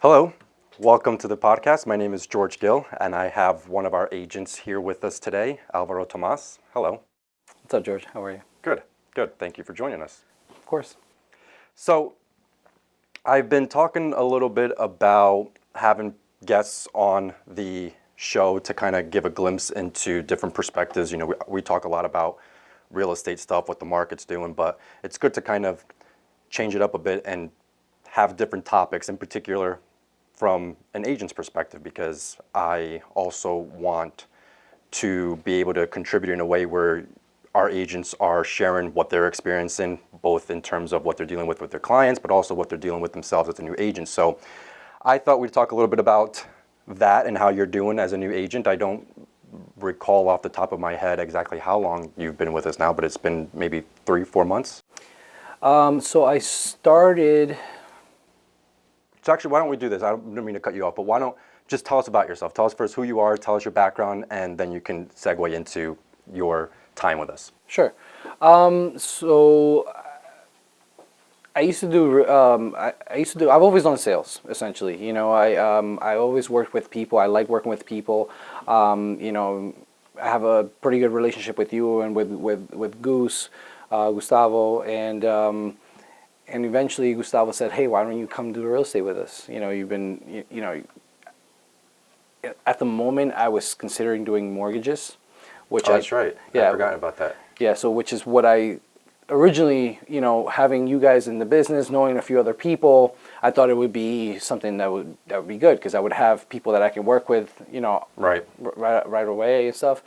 Hello, welcome to the podcast. My name is George Gill, and I have one of our agents here with us today, Alvaro Tomas. Hello. What's up, George? How are you? Good, good. Thank you for joining us. Of course. So, I've been talking a little bit about having guests on the show to kind of give a glimpse into different perspectives. You know, we talk a lot about real estate stuff, what the market's doing, but it's good to kind of change it up a bit and have different topics, in particular from an agent's perspective, because I also want to be able to contribute in a way where our agents are sharing what they're experiencing, both in terms of what they're dealing with their clients, but also what they're dealing with themselves as a new agent. So I thought we'd talk a little bit about that and how you're doing as a new agent. I don't recall off the top of my head exactly how long you've been with us now, but it's been maybe 3-4 months. So I started. So actually, why don't we do this? I don't mean to cut you off, but why don't just tell us about yourself. Tell us first who you are, tell us your background, and then you can segue into your time with us. Sure. So I used to do. I've always done sales, essentially. You know, I always worked with people. I like working with people. You know, I have a pretty good relationship with you and with Gustavo, and eventually Gustavo said, "Hey, why don't you come do real estate with us? You know, you've been, you know." At the moment, I was considering doing mortgages, which that's right. Yeah, I forgot about that. Yeah, so which is what I originally, you know, having you guys in the business, knowing a few other people, I thought it would be something that would be good because I would have people that I can work with, you know, right away and stuff.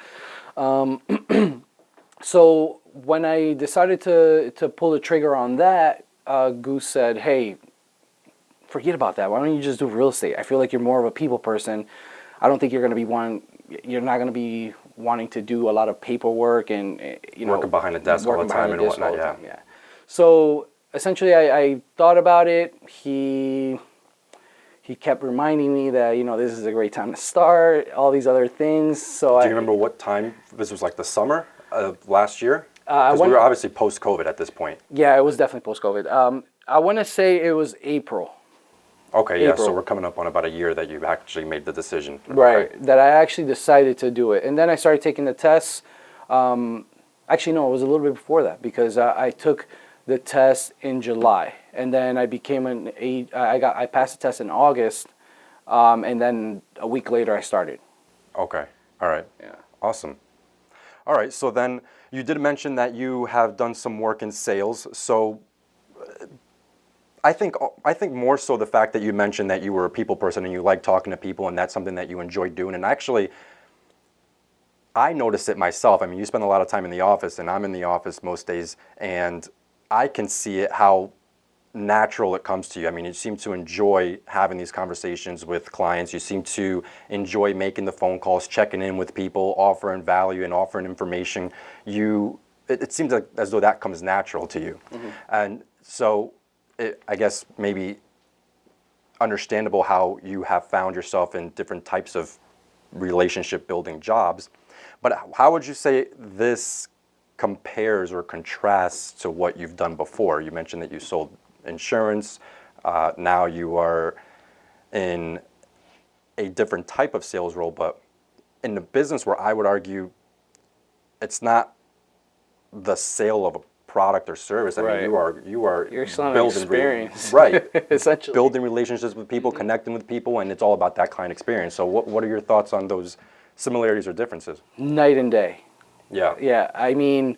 So when I decided to pull the trigger on that, Goose said, "Hey, forget about that. Why don't you just do real estate? I feel like you're more of a people person. I don't think you're going to be You're not going to be wanting to do a lot of paperwork and working behind the desk all the time and whatnot." Yeah. So essentially, I thought about it. He kept reminding me that this is a great time to start. All these other things. So do you remember what time this was? Like the summer of last year? Because we were obviously post-COVID at this point. Yeah, it was definitely post-COVID. I want to say it was April. Okay, yeah, so we're coming up on about a year that you actually made the decision. Right, okay. That I actually decided to do it. And then I started taking the tests. Actually, no, it was a little bit before that because I took the test in July. And then I became I passed the test in August. And then a week later I started. Okay, all right. Yeah. Awesome. All right, so then you did mention that you have done some work in sales. So I think more so the fact that you mentioned that you were a people person and you like talking to people and that's something that you enjoy doing. And actually, I noticed it myself. I mean, you spend a lot of time in the office and I'm in the office most days and I can see it how natural it comes to you. I mean, you seem to enjoy having these conversations with clients. You seem to enjoy making the phone calls, checking in with people, offering value and offering information. It seems like as though that comes natural to you. Mm-hmm. And so I guess maybe understandable how you have found yourself in different types of relationship building jobs. But how would you say this compares or contrasts to what you've done before? You mentioned that you sold insurance. Now you are in a different type of sales role, but in the business where I would argue it's not the sale of a product or service. I mean, you're building experience, right? Essentially, building relationships with people, connecting with people, and it's all about that client experience. So, what are your thoughts on those similarities or differences? Night and day. Yeah. Yeah. I mean,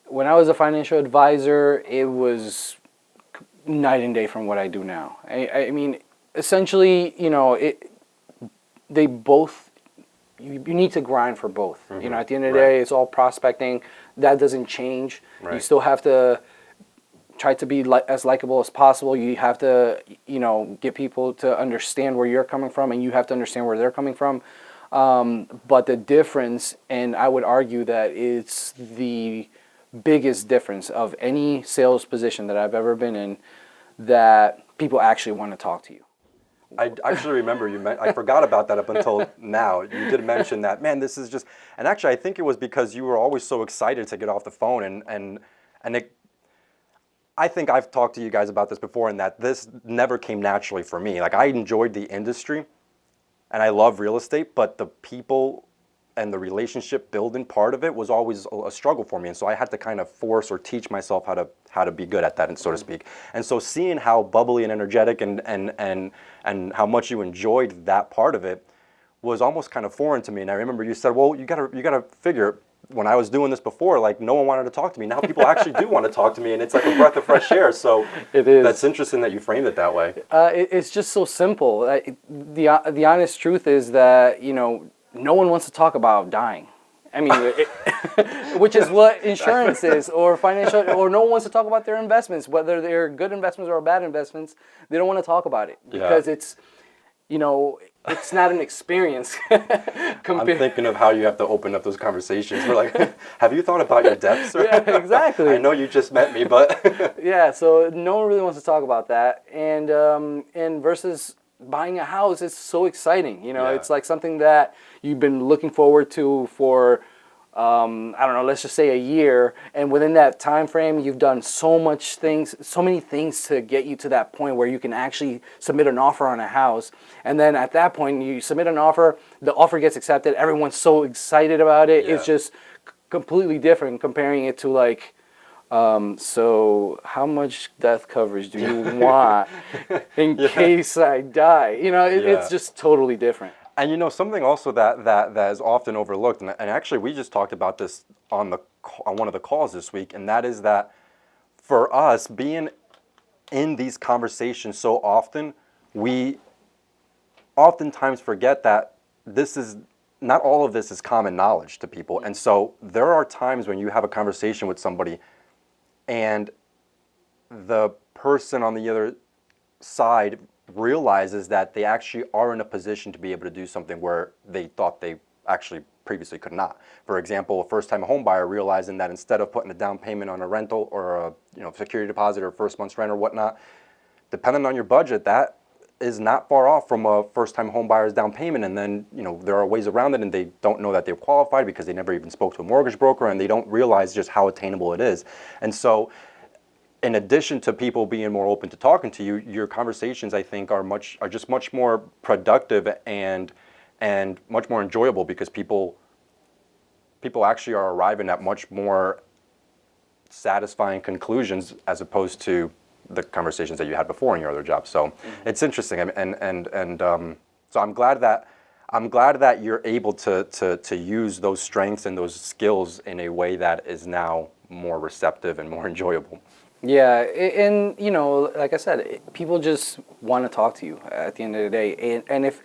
when I was a financial advisor, it was night and day from what I do now. I mean, essentially, they both. You need to grind for both. Mm-hmm. At the end of the day, it's all prospecting. That doesn't change. Right. You still have to try to be as likable as possible. You have to, get people to understand where you're coming from, and you have to understand where they're coming from. But the difference, and I would argue that it's the biggest difference of any sales position that I've ever been in, that people actually want to talk to you. I actually remember I forgot about that up until now. You did mention that, man, this is just, and actually I think it was because you were always so excited to get off the phone and I think I've talked to you guys about this before, and that this never came naturally for me. Like, I enjoyed the industry and I love real estate, but the people and the relationship building part of it was always a struggle for me. And so I had to kind of force or teach myself how to be good at that, and so to speak. And so seeing how bubbly and energetic and how much you enjoyed that part of it was almost kind of foreign to me. And I remember you said, well, you gotta figure, when I was doing this before, like, no one wanted to talk to me. Now people actually do want to talk to me, and it's like a breath of fresh air. So It is. That's interesting that you framed it that way. It's just so simple. The honest truth is that, no one wants to talk about dying. I mean, which is what insurance is, or financial, or no one wants to talk about their investments, whether they're good investments or bad investments. They don't want to talk about it because it's not an experience. I'm thinking of how you have to open up those conversations. We're like, have you thought about your debt, sir? Yeah, exactly. I know you just met me, but yeah. So no one really wants to talk about that, and versus buying a house, it's so exciting. It's like something that you've been looking forward to for I don't know, let's just say a year, and within that time frame you've done so many things to get you to that point where you can actually submit an offer on a house. And then at that point you submit an offer, the offer gets accepted, everyone's so excited about it. It's just completely different comparing it to like, so how much death coverage do you want in case I die? It's just totally different. And something also that is often overlooked, and actually we just talked about this on one of the calls this week, and that is that for us, being in these conversations so often, we oftentimes forget that not all of this is common knowledge to people. And so there are times when you have a conversation with somebody and the person on the other side realizes that they actually are in a position to be able to do something where they thought they actually previously could not. For example, a first-time home buyer realizing that instead of putting a down payment on a rental or a security deposit or first month's rent or whatnot, depending on your budget, that is not far off from a first-time home buyer's down payment. And then there are ways around it, and they don't know that they're qualified because they never even spoke to a mortgage broker, and they don't realize just how attainable it is. And so in addition to people being more open to talking to you, your conversations, I think, are just much more productive and much more enjoyable because people actually are arriving at much more satisfying conclusions as opposed to the conversations that you had before in your other job. So it's interesting, and so I'm glad that you're able to use those strengths and those skills in a way that is now more receptive and more enjoyable. Yeah, and like I said, people just want to talk to you at the end of the day, and if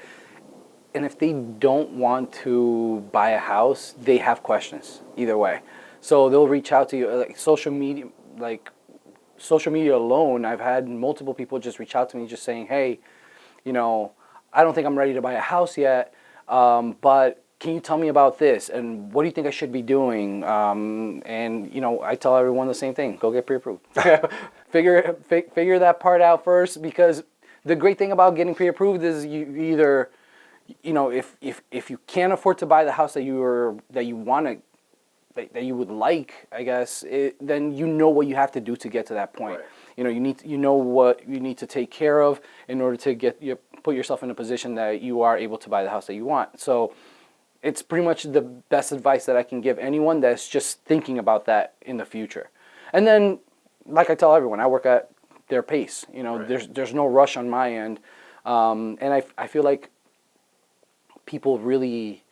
they don't want to buy a house, they have questions either way, so they'll reach out to you. Like social media alone, I've had multiple people just reach out to me just saying, hey, I don't think I'm ready to buy a house yet, but can you tell me about this, and what do you think I should be doing? And I tell everyone the same thing: go get pre-approved. Figure that part out first, because the great thing about getting pre-approved is you either, if you can't afford to buy the house that you would like, I guess, then you know what you have to do to get to that point. Right. You know what you need to take care of in order to put yourself in a position that you are able to buy the house that you want. So it's pretty much the best advice that I can give anyone that's just thinking about that in the future. And then, like I tell everyone, I work at their pace. Right. There's no rush on my end, and I feel like people really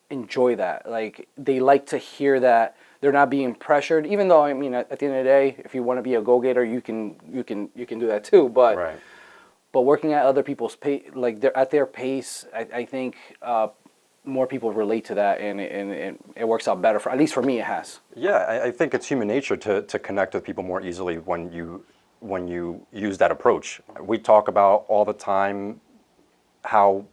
enjoy that. Like, they like to hear that they're not being pressured. Even though, I mean, at the end of the day, if you want to be a go-getter, you can do that too. But right. But working at other people's pace, like they're at their pace, I think more people relate to that, and it works out better. At least for me, it has. Yeah, I think it's human nature to connect with people more easily when you use that approach. We talk about all the time how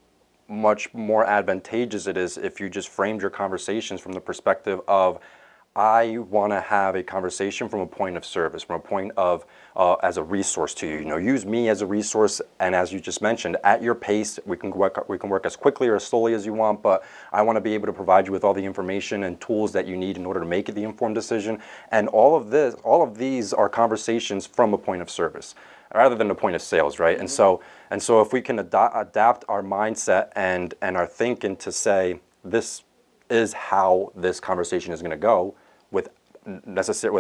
much more advantageous it is if you just framed your conversations from the perspective of, I want to have a conversation from a point of service, from a point of as a resource to you. You know, use me as a resource, and as you just mentioned, at your pace. We can work as quickly or as slowly as you want, but I want to be able to provide you with all the information and tools that you need in order to make the informed decision. And all of these are conversations from a point of service, rather than a point of sales, right? Mm-hmm. And so if we can adapt our mindset and our thinking to say this is how this conversation is going to go, with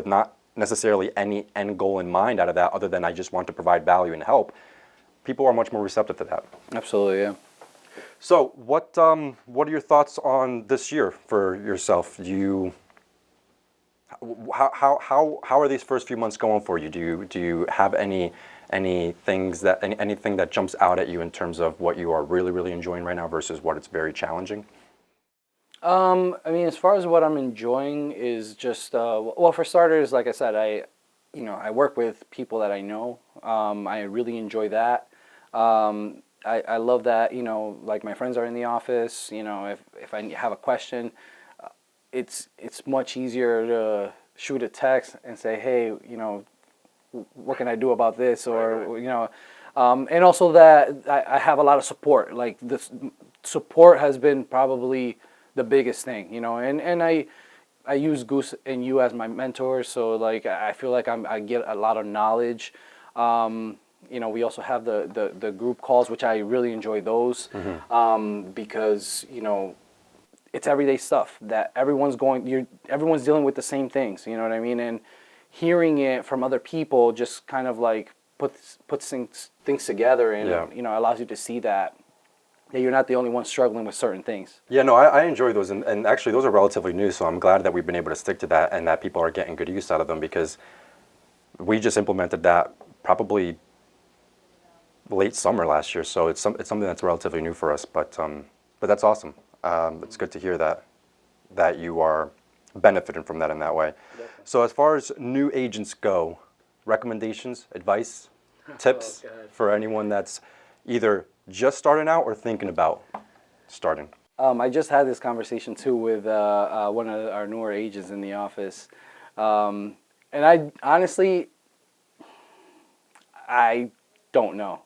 not necessarily any end goal in mind out of that, other than I just want to provide value and help, people are much more receptive to that. Absolutely, yeah. So what are your thoughts on this year for yourself? How are these first few months going for you? Do you have anything that jumps out at you in terms of what you are really, really enjoying right now versus what it's very challenging? I mean, as far as what I'm enjoying is just, well, for starters, like I said, I work with people that I know. I really enjoy that. I love that, like my friends are in the office. If I have a question, it's much easier to shoot a text and say, hey, what can I do about this? Or, and also that I have a lot of support. Like this support has been probably the biggest thing, and I use Goose and you as my mentors, so like I feel like I get a lot of knowledge. We also have the group calls, which I really enjoy those, because it's everyday stuff that everyone's dealing with the same things, you know what I mean? And hearing it from other people just kind of like puts things together, and allows you to see that you're not the only one struggling with certain things. Yeah, no, I enjoy those, and actually those are relatively new, so I'm glad that we've been able to stick to that and that people are getting good use out of them, because we just implemented that probably late summer last year, so it's something that's relatively new for us, but that's awesome. It's good to hear that you are benefiting from that in that way. Definitely. So as far as new agents go, recommendations, advice, tips for anyone that's either just starting out or thinking about starting? I just had this conversation too with one of our newer agents in the office, and I honestly, I don't know.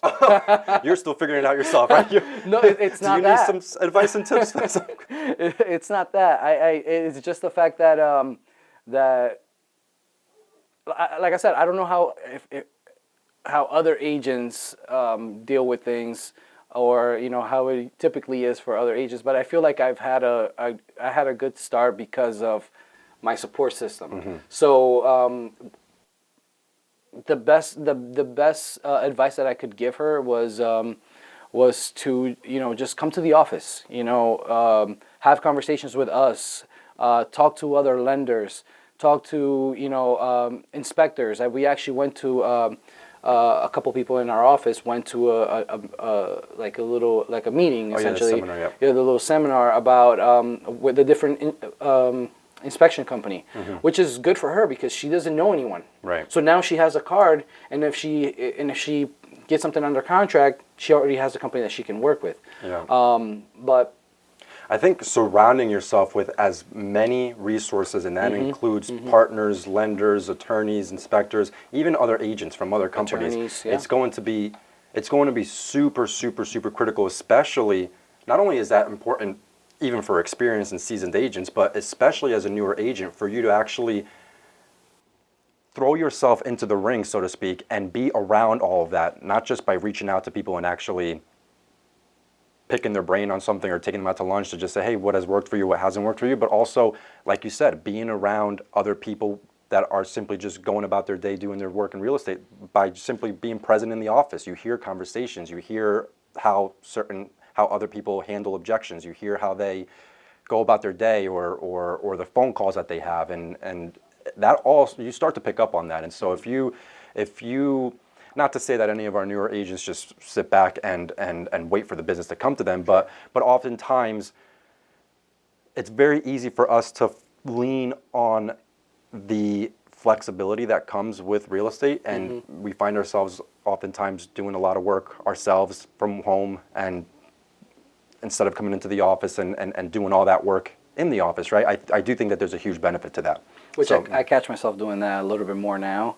You're still figuring it out yourself, right? No, it's not that. Do you need some advice and tips? It's not that. It's just the fact that like I said, I don't know how other agents deal with things, or how it typically is for other agents. But I feel like I had a good start because of my support system. Mm-hmm. So the best advice that I could give her was to just come to the office. Have conversations with us. Talk to other lenders. Talk to inspectors. We actually went to a couple people in our office went to a meeting, essentially. The seminar, the little seminar about with the different inspection company, which is good for her because she doesn't know anyone. Right. So now she has a card, and if she gets something under contract, she already has a company that she can work with. Yeah. But I think surrounding yourself with as many resources, and that includes partners, lenders, attorneys, inspectors, even other agents from other companies. Attorneys, yeah. It's going to be super, super, super critical, especially, not only is that important even for experienced and seasoned agents, but especially as a newer agent, for you to actually throw yourself into the ring, so to speak, and be around all of that, not just by reaching out to people and actually picking their brain on something or taking them out to lunch to just say, hey, what has worked for you, what hasn't worked for you, but also, like you said, being around other people that are simply just going about their day doing their work in real estate by simply being present in the office. You hear conversations, you hear how other people handle objections, you hear how they go about their day or the phone calls that they have, and that all, you start to pick up on that. And so if you not to say that any of our newer agents just sit back and wait for the business to come to them, but oftentimes it's very easy for us to lean on the flexibility that comes with real estate, and we find ourselves oftentimes doing a lot of work ourselves from home, and instead of coming into the office and doing all that work in the office, right? I do think that there's a huge benefit to that. Which So, I catch myself doing that a little bit more now,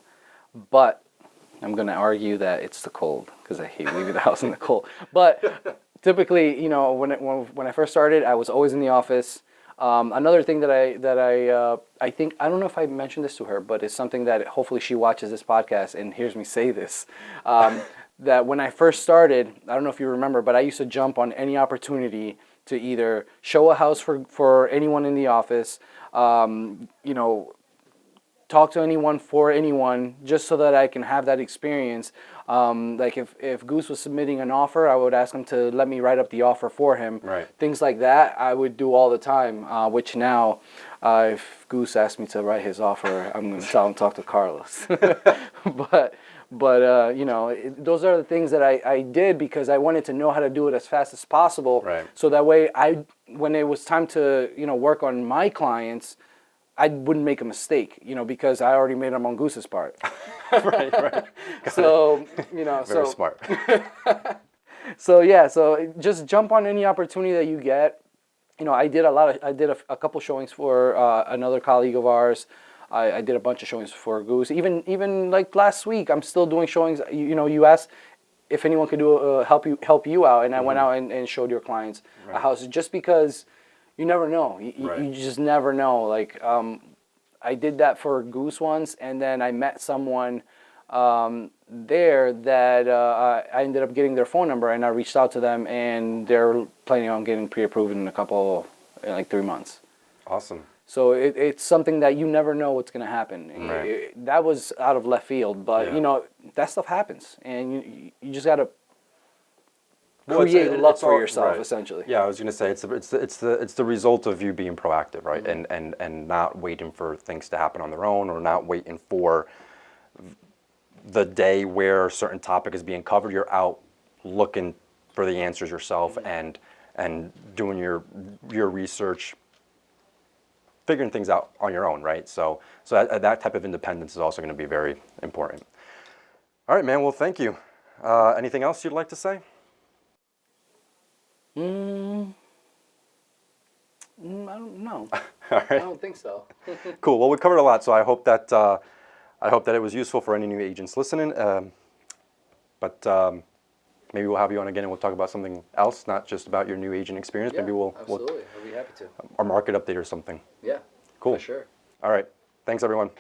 but I'm going to argue that it's the cold because I hate leaving the house in the cold. But typically, you know, when I first started, I was always in the office. Another thing that I think, I don't know if I mentioned this to her, but it's something that hopefully she watches this podcast and hears me say this. That when I first started, I don't know if you remember, but I used to jump on any opportunity to either show a house for anyone in the office, you know, talk to anyone for anyone, just so that I can have that experience. Like if Goose was submitting an offer, I would ask him to let me write up the offer for him. Right. Things like that I would do all the time, which now, if Goose asks me to write his offer, I'm going to tell him talk to Carlos. But you know, those are the things that I did because I wanted to know how to do it as fast as possible. Right. So that way, when it was time to, you know, work on my clients, I wouldn't make a mistake, you know, because I already made them on Goose's part. right. So, you know, Very smart. So yeah, so just jump on any opportunity that you get. You know, I did a couple showings for another colleague of ours. I did a bunch of showings for Goose. Even like last week, I'm still doing showings. You know, you asked if anyone could do help you out, and I went out and showed your clients a house just because you never know. You just never know. Like I did that for Goose once, and then I met someone there that I ended up getting their phone number, and I reached out to them, and they're planning on getting pre-approved in like 3 months. Awesome. So it's something that you never know what's going to happen. Right. That was out of left field, but Yeah. you know, that stuff happens, and you just got to Well, create luck it's for all- yourself, right. essentially. Yeah, I was gonna say it's the result of you being proactive, right? And not waiting for things to happen on their own, or not waiting for the day where a certain topic is being covered. You're out looking for the answers yourself and doing your research, figuring things out on your own, right? So that type of independence is also going to be very important. All right, man. Well, thank you. Anything else you'd like to say? I don't know. All I right. don't think so. Cool. Well, we covered a lot, so I hope that it was useful for any new agents listening. But maybe we'll have you on again, and we'll talk about something else, not just about your new agent experience. Maybe we'll absolutely. I'll be happy to. a market update or something. Yeah. Cool. For sure. All right. Thanks, everyone.